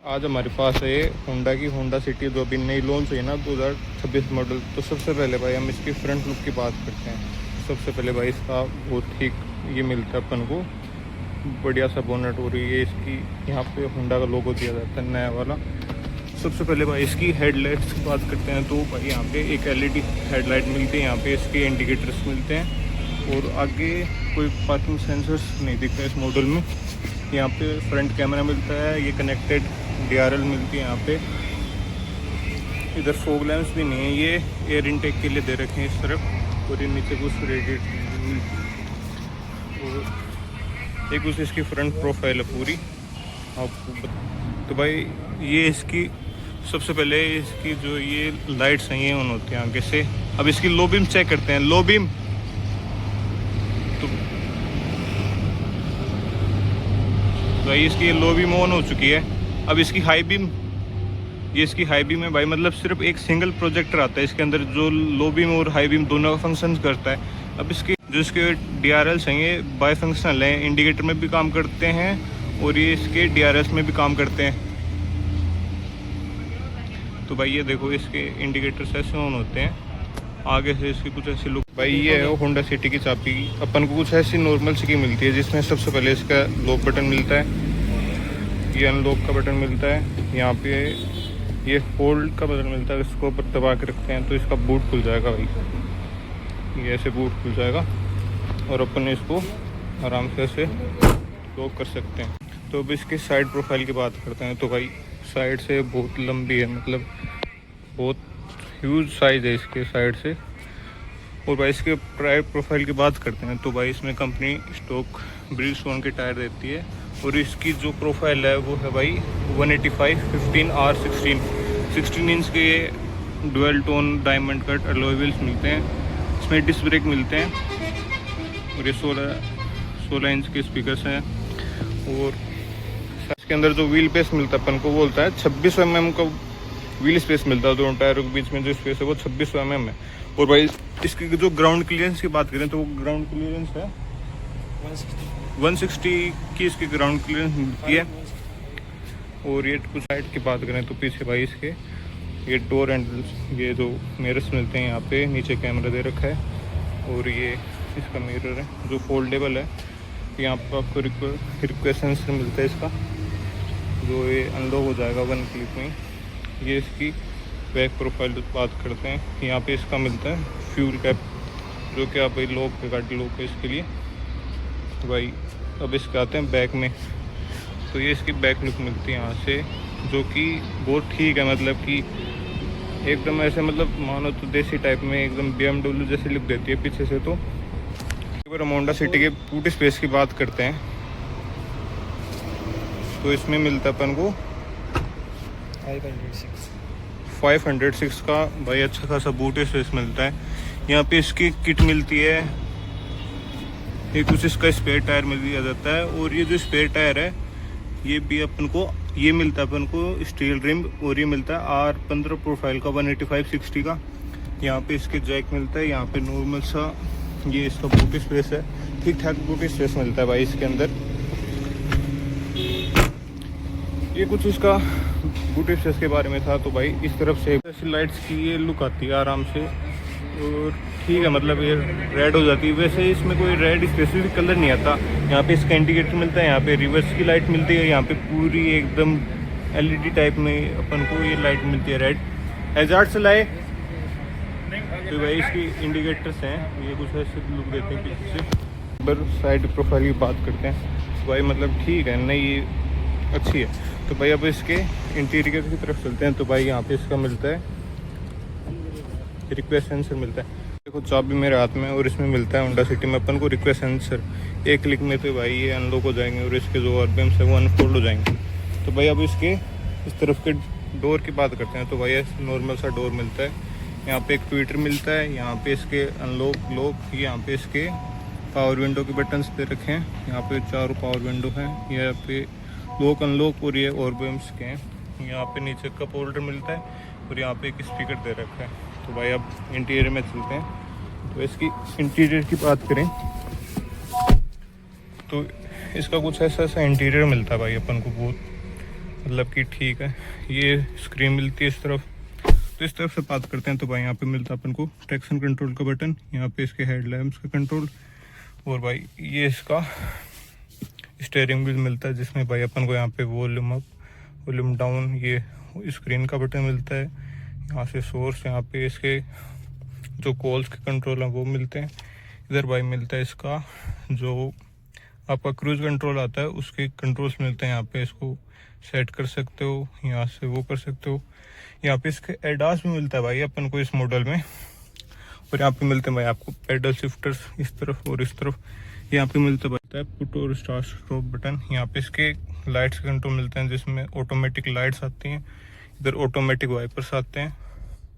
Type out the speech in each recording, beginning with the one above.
आज हमारे पास है होंडा की होंडा सिटी जो अभी नई लॉन्च हुई है ना 2026 मॉडल। तो सबसे पहले भाई हम इसकी फ्रंट लुक की बात करते हैं। सबसे पहले भाई इसका बहुत ठीक ये मिलता है अपन को बढ़िया सा बोनट, और ये इसकी यहाँ पे होंडा का लोगो दिया जाता है नया वाला। सबसे पहले भाई इसकी हेडलाइट्स की बात करते हैं तो भाई यहाँ पे एक LED हेडलाइट मिलती है, यहाँ पे इसके इंडिकेटर्स मिलते हैं और आगे कोई पार्किंग सेंसर्स नहीं दिखता इस मॉडल में। यहाँ पे फ्रंट कैमरा मिलता है, ये कनेक्टेड DRL मिलती है यहाँ पे। इधर फॉग लैंप्स भी नहीं है, ये एयर इनटेक के लिए दे रखे हैं इस तरफ। और ये नीचे कुछ रेडिएटर और एक कुछ इसकी फ्रंट प्रोफाइल है पूरी आपको। तो भाई ये इसकी सबसे पहले इसकी जो ये लाइट्स हैं ये ऑन होती हैं आगे से। अब इसकी लो बीम चेक करते हैं। लो बीम तो भाई इसकी लो बीम ऑन हो चुकी है। अब इसकी हाई बीम, ये इसकी हाई बीम है भाई, मतलब सिर्फ एक सिंगल प्रोजेक्टर आता है इसके अंदर जो लो बीम और हाई बीम दोनों का फंक्शन करता है। अब इसके जो इसके DRLs हैं ये बाई फंक्शनल हैं, इंडिकेटर में भी काम करते हैं और ये इसके DRLs में भी काम करते हैं। तो भाई ये देखो इसके इंडिकेटर्स ऐसे ऑन होते हैं, आगे से इसकी कुछ ऐसी लुक। भाई ये है होंडा सिटी की चाबी, अपन को कुछ ऐसी नॉर्मल सी की मिलती है जिसमें सबसे पहले इसका लॉक बटन मिलता है, ये अनलॉक का बटन मिलता है, यहाँ पे ये होल्ड का बटन मिलता है, इसको ऊपर दबा के रखते हैं तो इसका बूट खुल जाएगा भाई, ये ऐसे बूट खुल जाएगा और अपन इसको आराम से ऐसे लॉक कर सकते हैं। तो अब इसके साइड प्रोफाइल की बात करते हैं तो भाई साइड से बहुत लंबी है, मतलब बहुत ह्यूज साइज है इसके साइड से। और भाई इसके प्राइड प्रोफाइल की बात करते हैं तो भाई इसमें कंपनी स्टॉक ब्रिजस्टोन के टायर देती है और इसकी जो प्रोफाइल है वो है भाई 185 15R16 16 इंच के dual tone diamond cut alloy wheels मिलते हैं। इसमें डिस्क ब्रेक मिलते हैं और ये 16 इंच के स्पीकर्स हैं। और इसके अंदर जो व्हील स्पेस मिलता है अपन को बोलता है 26 mm का व्हील स्पेस मिलता है, दोनों टायरों के बीच में जो स्पेस है वो 26 mm है। और भाई इसकी जो ग्राउंड क्लियरेंस की बात करें तो वो ग्राउंड क्लियरेंस है 160 की इसकी ग्राउंड क्लियरेंस मिलती है। और ये कुछ साइड की बात करें तो पीछे भाई इसके ये डोर हैंडल्स, ये जो मिरर्स मिलते हैं यहाँ पे, नीचे कैमरा दे रखा है और ये इसका मिरर है जो फोल्डेबल है। यहाँ पर आपको रिक्वेस्ट सेंसर मिलता है इसका, जो ये अनलॉक हो जाएगा 1 क्लिक में। ये इसकी बैक प्रोफाइल बात करते हैं, यहाँ पे इसका मिलता है फ्यूल कैप जो कि आप भाई लॉक पे गाड़ी लॉक है इसके लिए भाई। अब इसके आते हैं बैक में, तो ये इसकी बैक लुक मिलती है यहाँ से जो कि बहुत ठीक है, मतलब कि एकदम ऐसे मतलब मानो तो देसी टाइप में एकदम BMW जैसी लुक देती है पीछे से। तो अगर हम होंडा सिटी के बूट स्पेस की बात करते हैं तो इसमें मिलता है अपन को 506 का भाई अच्छा खासा बूट स्पेस मिलता है। यहाँ पे इसकी किट मिलती है, ये कुछ इसका स्पेयर टायर मिल दिया जाता है और ये जो स्पेयर टायर है ये भी अपन को ये मिलता है अपन को स्टील रिम, और ये मिलता है R15 प्रोफाइल का 185/60 का। यहाँ पे इसके जैक मिलता है, यहाँ पे नॉर्मल सा ये इसका बूट स्पेस है, ठीक ठाक बूट स्पेस मिलता है भाई इसके अंदर। ये कुछ इसका बूट स्पेस के बारे में था। तो भाई इस तरफ से ऐसी लाइट्स की ये लुक आती है आराम से और ठीक है, मतलब ये रेड हो जाती है। वैसे इसमें कोई रेड स्पेसिफिक कलर नहीं आता। यहाँ पे इसका इंडिकेटर मिलता है, यहाँ पे रिवर्स की लाइट मिलती है, यहाँ पे पूरी एकदम LED टाइप में अपन को ये लाइट मिलती है रेड। हैजार्ड से लाए तो भाई इसकी इंडिकेटर्स हैं, ये कुछ ऐसे लुक देते हैं पीछे से। पर साइड प्रोफाइल की बात करते हैं तो भाई मतलब ठीक है, नहीं ये अच्छी है। तो भाई अब इसके इंटीरियर की तरफ चलते हैं। तो भाई यहाँ पे इसका मिलता है रिक्वेस्ट सेंसर मिलता है, देखो चाबी मेरे हाथ में और इसमें मिलता है होंडा सिटी में अपन को रिक्वेस्ट सेंसर। एक क्लिक में तो भाई ये अनलॉक हो जाएंगे और इसके जो आरपीएम्स है वो अनफोल्ड हो जाएंगे। तो भाई अब इसके इस तरफ के डोर की बात करते हैं तो भाई नॉर्मल सा डोर मिलता है, यहाँ पे एक ट्विटर मिलता है, यहाँ पे इसके अनलॉक लॉक, यहाँ पे इसके पावर विंडो के बटन्स दे रखे हैं, यहाँ पे 4 पावर विंडो हैं, यहाँ पे लॉक अनलॉक और ये ऑर्बियम्स के हैं। यहाँ पे नीचे कप होल्डर मिलता है और यहाँ पे एक स्पीकर दे रखा है। तो भाई अब इंटीरियर में चलते हैं। तो इसकी इंटीरियर की बात करें तो इसका कुछ ऐसा इंटीरियर मिलता है भाई अपन को, बहुत मतलब कि ठीक है। ये स्क्रीन मिलती है इस तरफ। तो इस तरफ से बात करते हैं तो भाई यहाँ पे मिलता है अपन को ट्रैक्शन कंट्रोल का बटन, यहाँ पे इसके हेडलैम्प्स का कंट्रोल, और भाई ये इसका स्टीयरिंग व्हील मिलता है जिसमें भाई अपन को यहाँ पे वॉल्यूम अप वॉल्यूम डाउन ये स्क्रीन का बटन मिलता है। यहाँ से सोर्स, यहाँ पे इसके जो कॉल्स के कंट्रोल हैं वो मिलते हैं। इधर भाई मिलता है इसका जो आपका क्रूज कंट्रोल आता है उसके कंट्रोल्स मिलते हैं। यहाँ पे इसको सेट कर सकते हो, यहाँ से वो कर सकते हो। यहाँ पे इसके एडास भी मिलता है भाई अपन को इस मॉडल में। और यहाँ पे मिलते हैं भाई आपको पेडल शिफ्टर्स इस तरफ और इस तरफ। यहाँ पे मिलता है पुट और स्टार्ट स्टॉप बटन। यहाँ पे इसके लाइट्स के कंट्रोल मिलते हैं जिसमें ऑटोमेटिक लाइट्स आती हैं, इधर ऑटोमेटिक वाइपर्स आते हैं।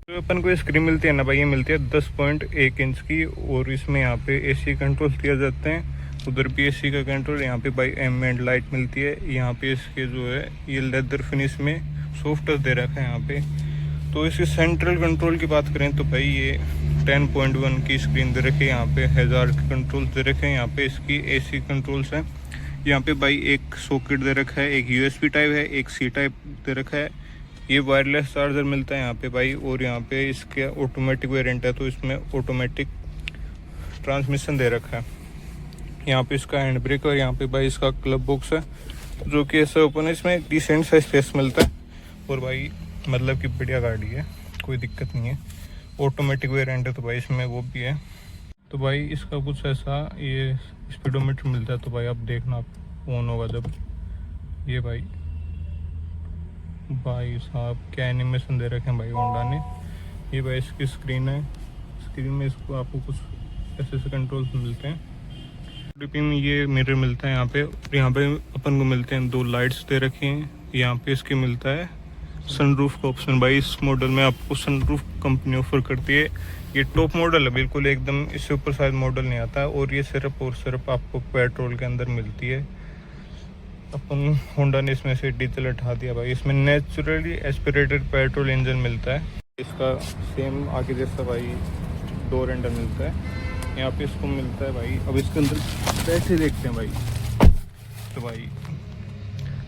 तो अपन को स्क्रीन मिलती है ना भाई, ये मिलती है 10.1 इंच की, और इसमें यहाँ पे एसी कंट्रोल दिया जाते हैं, उधर भी एसी का कंट्रोल। यहाँ पे भाई एम्बिएंट लाइट मिलती है। यहाँ पे इसके जो है ये लेदर फिनिश में सॉफ्ट टच दे रखा है यहाँ पे। तो इसके सेंट्रल कंट्रोल की बात करें तो भाई ये 10.1 की स्क्रीन दे रखी है। यहाँ पे हैजार्ड के कंट्रोल दे रखे हैं। यहाँ पे इसकी एसी कंट्रोल्स हैं। यहाँ पे भाई एक सॉकेट दे रखा है, एक यूएसबी टाइप है, एक सी टाइप दे रखा है। ये वायरलेस चार्जर मिलता है यहाँ पे भाई। और यहाँ पे इसके ऑटोमेटिक वेरिएंट है तो इसमें ऑटोमेटिक ट्रांसमिशन दे रखा है। यहाँ पे इसका हैंड ब्रेक और यहाँ पे भाई इसका क्लब बॉक्स है जो कि ऐसा ओपन है। इसमें डिसेंट सा स्पेस मिलता है और भाई मतलब कि बढ़िया गाड़ी है, कोई दिक्कत नहीं है। ऑटोमेटिक वेरिएंट है तो भाई इसमें वो भी है। तो भाई इसका कुछ ऐसा ये स्पीडोमीटर मिलता है तो भाई आप देखना, आप ऑन होगा जब ये भाई साहब क्या एनिमेशन दे रखे हैं भाई होंडा ने। ये भाई इसकी स्क्रीन है, स्क्रीन में इसको आपको कुछ ऐसे कंट्रोल्स मिलते हैं। डिपी में ये मिरर मिलता है यहाँ पे, और यहाँ पे अपन को मिलते हैं 2 लाइट्स दे रखी हैं। यहाँ पे इसकी मिलता है सनरूफ का ऑप्शन। भाई इस मॉडल में आपको सनरूफ कंपनी ऑफर करती है। ये टॉप मॉडल है बिल्कुल एकदम, इससे ऊपर शायद मॉडल नहीं आता। और ये सिर्फ और सिर्फ आपको पेट्रोल के अंदर मिलती है। अपन होंडा ने इसमें से डीजल हटा दिया भाई। इसमें नेचुरली एस्पिरेटेड पेट्रोल इंजन मिलता है। इसका सेम आगे जैसा भाई डोर हैंडल मिलता है। यहाँ पे इसको मिलता है भाई। अब इसके अंदर पैसे देखते हैं भाई। तो भाई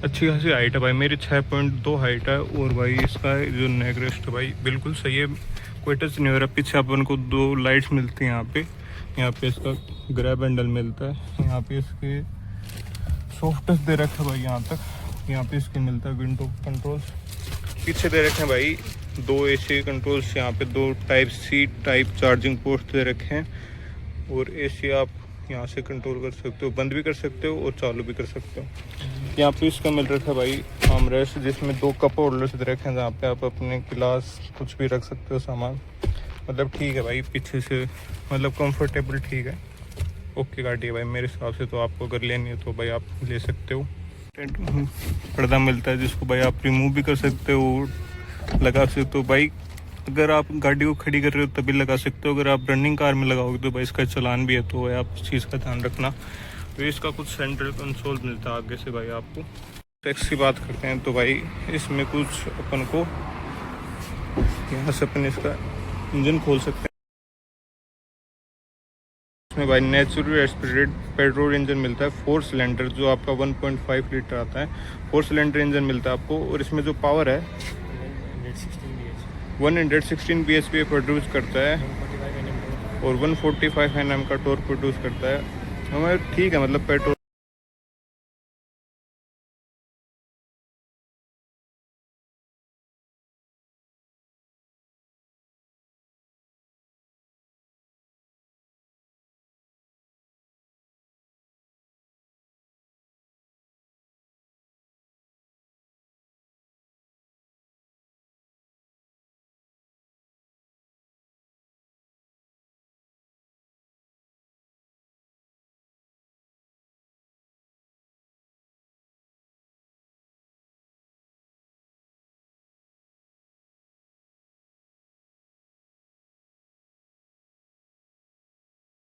अच्छी खासी हाइट है भाई, मेरी 6.2 हाइट है। और भाई इसका जो नेक रेस्ट है भाई बिल्कुल सही है, कोई टच नहीं हो रहा। पीछे अपन को 2 लाइट्स मिलती हैं यहाँ पे। यहाँ पे इसका ग्रैब हैंडल मिलता है। यहाँ पे इसके सॉफ्ट टच दे रखा है भाई यहाँ तक। यहाँ पे इसके मिलता है विंडो कंट्रोल्स। पीछे दे रखे हैं भाई 2 एसी कंट्रोल्स। यहाँ पे 2 type C type charging port दे रखे हैं। और एसी आप यहाँ से कंट्रोल कर सकते हो, बंद भी कर सकते हो और चालू भी कर सकते हो। यहाँ पे इसका मिल रखा है भाई आर्मरेस्ट, जिसमें 2 कप होल्डर्स दे रखे हैं जहाँ पे आप अपने गिलास कुछ भी रख सकते हो सामान। मतलब ठीक है भाई, पीछे से मतलब कंफर्टेबल ठीक है, ओके गाड़ी है भाई मेरे हिसाब से। तो आपको अगर लेनी है तो भाई आप ले सकते हो। पर्दा मिलता है जिसको भाई आप रिमूव भी कर सकते हो, लगा सकते हो भाई। अगर आप गाड़ी को खड़ी कर रहे हो तभी लगा सकते हो, अगर आप रनिंग कार में लगाओगे तो भाई इसका चालान भी है, तो भाई आप इस चीज़ का ध्यान रखना। तो इसका कुछ सेंट्रल कंसोल मिलता है आगे से भाई आपको। टैक्स की बात करते हैं तो भाई इसमें कुछ अपन को यहाँ से अपन इसका इंजन खोल सकते हैं। इसमें भाई नेचुरल एस्पिरेटेड पेट्रोल इंजन मिलता है 4 सिलेंडर, जो आपका 1.5 लीटर आता है। 4 सिलेंडर इंजन मिलता है आपको। और इसमें जो पावर है 116 bhp प्रोड्यूस करता है और 145 Nm का टॉर्क प्रोड्यूस करता है। हमें ठीक है, मतलब पेट्रोल